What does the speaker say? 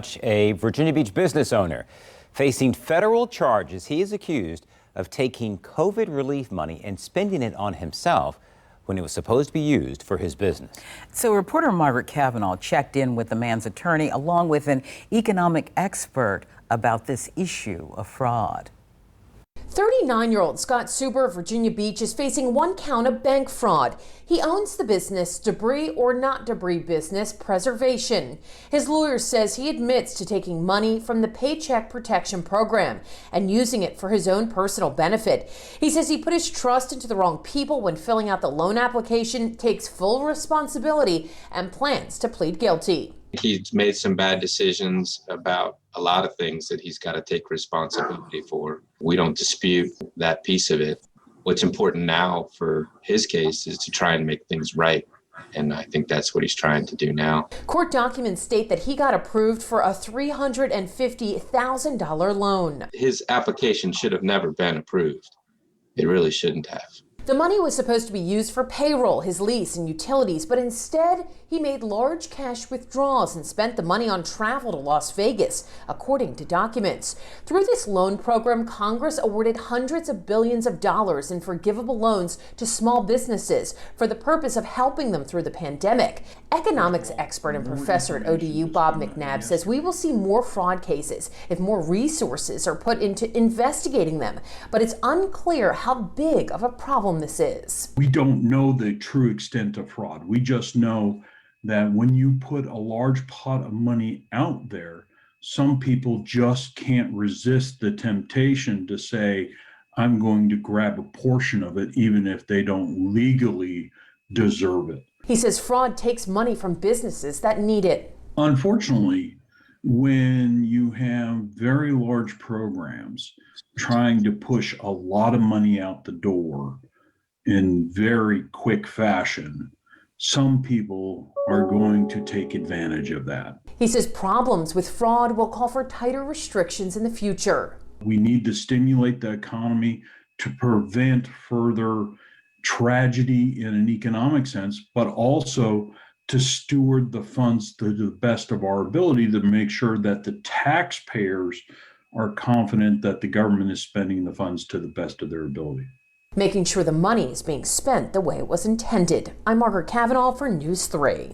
much, a Virginia Beach business owner facing federal charges. He is accused of taking COVID relief money and spending it on himself when it was supposed to be used for his business. So reporter Margaret Cavanaugh checked in with the man's attorney along with an economic expert about this issue of fraud. 39-year-old Scott Suber of Virginia Beach is facing one count of bank fraud. He owns the business Debris or Not Debris Business Preservation. His lawyer says he admits to taking money from the Paycheck Protection Program and using it for his own personal benefit. He says he put his trust into the wrong people when filling out the loan application, takes full responsibility, and plans to plead guilty. He's made some bad decisions about a lot of things that he's got to take responsibility for. We don't dispute that piece of it. What's important now for his case is to try and make things right. And I think that's what he's trying to do now. Court documents state that he got approved for a $350,000 loan. His application should have never been approved. It really shouldn't have. The money was supposed to be used for payroll, his lease, and utilities, but instead he made large cash withdrawals and spent the money on travel to Las Vegas, according to documents. Through this loan program, Congress awarded hundreds of billions of dollars in forgivable loans to small businesses for the purpose of helping them through the pandemic. Economics expert and professor at ODU Bob McNabb says we will see more fraud cases if more resources are put into investigating them, but it's unclear how big of a problem this is. We don't know the true extent of fraud. We just know that when you put a large pot of money out there, some people just can't resist the temptation to say, I'm going to grab a portion of it, even if they don't legally deserve it. He says fraud takes money from businesses that need it. Unfortunately, when you have very large programs trying to push a lot of money out the door in very quick fashion, some people are going to take advantage of that. He says problems with fraud will call for tighter restrictions in the future. We need to stimulate the economy to prevent further tragedy in an economic sense, but also to steward the funds to the best of our ability to make sure that the taxpayers are confident that the government is spending the funds to the best of their ability. Making sure the money is being spent the way it was intended. I'm Margaret Cavanaugh for News 3.